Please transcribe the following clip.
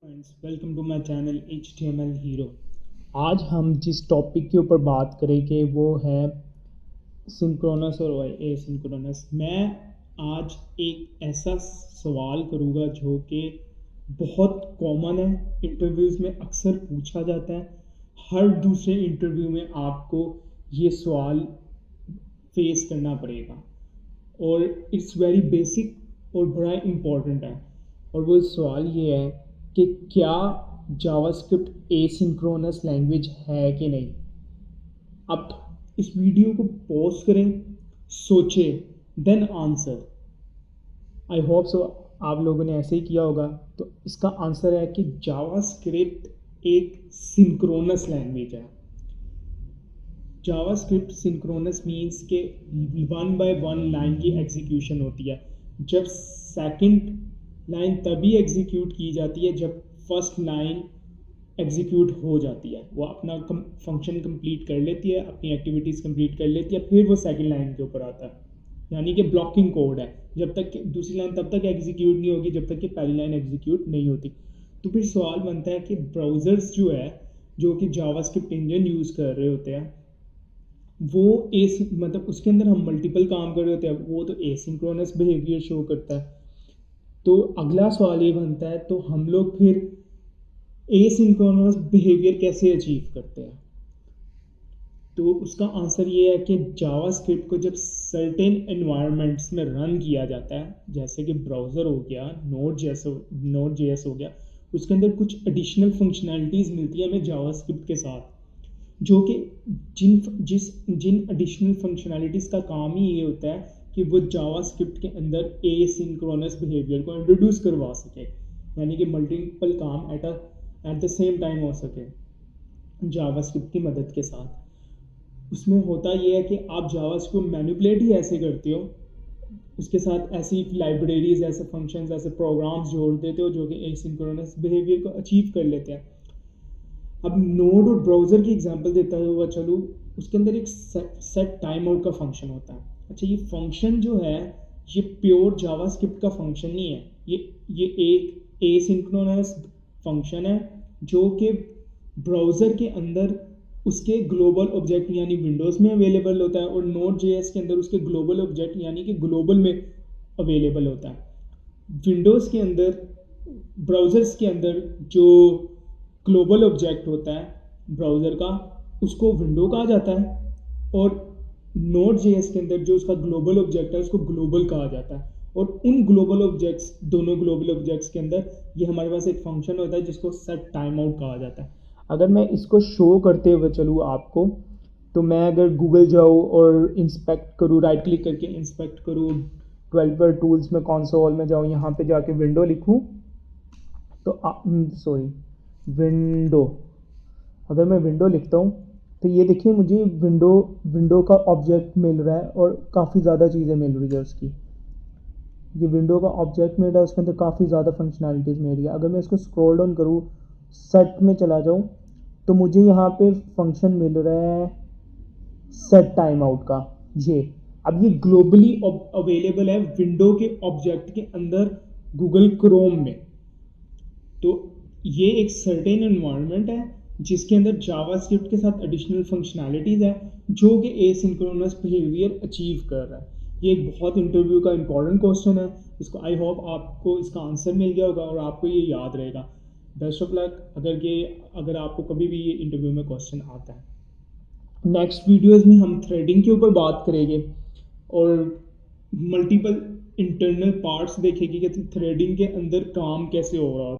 Friends, welcome to my channel HTML hero. आज हम जिस टॉपिक के ऊपर बात करेंगे वो है सिंक्रोनस और एसिंक्रोनस। मैं आज एक ऐसा सवाल करूँगा जो कि बहुत कॉमन है, इंटरव्यूज़ में अक्सर पूछा जाता है। हर दूसरे इंटरव्यू में आपको ये सवाल फेस करना पड़ेगा और इट्स वेरी बेसिक और बड़ा इम्पोर्टेंट है। और वो सवाल ये है कि क्या जावास्क्रिप्ट एसिंक्रोनस लैंग्वेज है कि नहीं। अब इस वीडियो को पॉज करें, सोचें, then answer. I hope so आप लोगों ने ऐसे ही किया होगा। तो इसका आंसर है कि जावास्क्रिप्ट एक सिंक्रोनस लैंग्वेज है। जावास्क्रिप्ट सिंक्रोनस मीन्स के 1 by 1 लाइन की एग्जीक्यूशन होती है। जब सेकंड लाइन तभी एग्जीक्यूट की जाती है जब फर्स्ट लाइन एग्जीक्यूट हो जाती है। वो अपना फंक्शन कंप्लीट कर लेती है, अपनी एक्टिविटीज़ कंप्लीट कर लेती है, फिर वो सेकंड लाइन के ऊपर आता है। यानी कि ब्लॉकिंग कोड है। जब तक दूसरी लाइन तब तक एग्जीक्यूट नहीं होगी जब तक कि पहली लाइन एग्जीक्यूट नहीं होती। तो फिर सवाल बनता है कि ब्राउज़र्स जो है, जो कि जावास्क्रिप्ट इंजन यूज़ कर रहे होते हैं, वो मतलब उसके अंदर हम मल्टीपल काम कर रहे होते हैं, वो तो एसिंक्रोनस बिहेवियर शो करता है। तो अगला सवाल ये बनता है, तो हम लोग फिर एसिंक्रोनस बिहेवियर कैसे अचीव करते हैं। तो उसका आंसर ये है कि जावास्क्रिप्ट को जब सर्टेन एनवायरनमेंट्स में रन किया जाता है, जैसे कि ब्राउज़र हो गया, नोड जेएस हो गया, उसके अंदर कुछ एडिशनल फंक्शनैलिटीज़ मिलती है हमें जावास्क्रिप्ट के साथ, जो कि जिन एडिशनल फंक्शनैलिटीज़ का काम ही ये होता है कि वो जावास्क्रिप्ट के अंदर एसिंक्रोनस बिहेवियर को इंट्रोड्यूस करवा सके, यानी कि मल्टीपल काम एट द सेम टाइम हो सके जावास्क्रिप्ट की मदद के साथ। उसमें होता ये है कि आप जावास्क्रिप्ट को मैनिपुलेट ही ऐसे करते हो, उसके साथ ऐसी लाइब्रेरीज, ऐसे फंक्शंस, ऐसे प्रोग्राम्स जोड़ देते हो जो कि एसिंक्रोनस बिहेवियर को अचीव कर लेते हैं। अब नोड और ब्राउज़र की एग्जांपल देता हुआ चलूँ, उसके अंदर एक सेट टाइम आउट का फंक्शन होता है। अच्छा, ये फंक्शन जो है ये प्योर जावास्क्रिप्ट का फंक्शन नहीं है, ये एक एसिंक्रोनस फंक्शन है जो कि ब्राउज़र के अंदर उसके ग्लोबल ऑब्जेक्ट यानी विंडोज़ में अवेलेबल होता है और नोड जेएस के अंदर उसके ग्लोबल ऑब्जेक्ट यानी कि ग्लोबल में अवेलेबल होता है। विंडोज़ के अंदर, ब्राउज़र्स के अंदर जो ग्लोबल ऑब्जेक्ट होता है ब्राउज़र का, उसको विंडो कहा जाता है, और नोड जेएस के अंदर जो उसका ग्लोबल ऑब्जेक्ट है उसको ग्लोबल कहा जाता है। और उन ग्लोबल ऑब्जेक्ट्स, दोनों ग्लोबल ऑब्जेक्ट्स के अंदर ये हमारे पास एक फंक्शन होता है जिसको सेट टाइम आउट कहा जाता है। अगर मैं इसको शो करते हुए चलूँ आपको, तो मैं अगर गूगल जाऊँ और इंस्पेक्ट करूँ, राइट क्लिक करके इंस्पेक्ट करूँ, डेवलपर टूल्स में कंसोल में जाऊँ, यहाँ पे जाके विंडो लिखूँ, तो विंडो, अगर मैं विंडो लिखता हूँ तो ये देखिए मुझे विंडो का ऑब्जेक्ट मिल रहा है और काफ़ी ज़्यादा चीज़ें मिल रही है उसकी। ये विंडो का ऑब्जेक्ट मिल रहा है, उसके अंदर काफ़ी ज़्यादा फंक्शनैलिटीज़ मिल रही है। अगर मैं इसको स्क्रॉल डाउन करूँ, सेट में चला जाऊँ, तो मुझे यहाँ पे फंक्शन मिल रहा है सेट टाइम आउट का। ये अब ये ग्लोबली अवेलेबल है विंडो के ऑब्जेक्ट के अंदर गूगल क्रोम में। तो ये एक सर्टेन एनवायरनमेंट है जिसके अंदर जावास्क्रिप्ट के साथ एडिशनल फंक्शनैलिटीज़ है जो कि एसिंक्रोनस बिहेवियर अचीव कर रहा है। ये एक बहुत इंटरव्यू का इंपॉर्टेंट क्वेश्चन है। इसको आई होप आपको इसका आंसर मिल गया होगा और आपको ये याद रहेगा। बेस्ट ऑफ लक अगर आपको कभी भी ये इंटरव्यू में क्वेश्चन आता है। नेक्स्ट वीडियोज़ में हम थ्रेडिंग के ऊपर बात करेंगे और मल्टीपल इंटरनल पार्ट्स देखेंगे कि थ्रेडिंग के अंदर काम कैसे हो रहा है।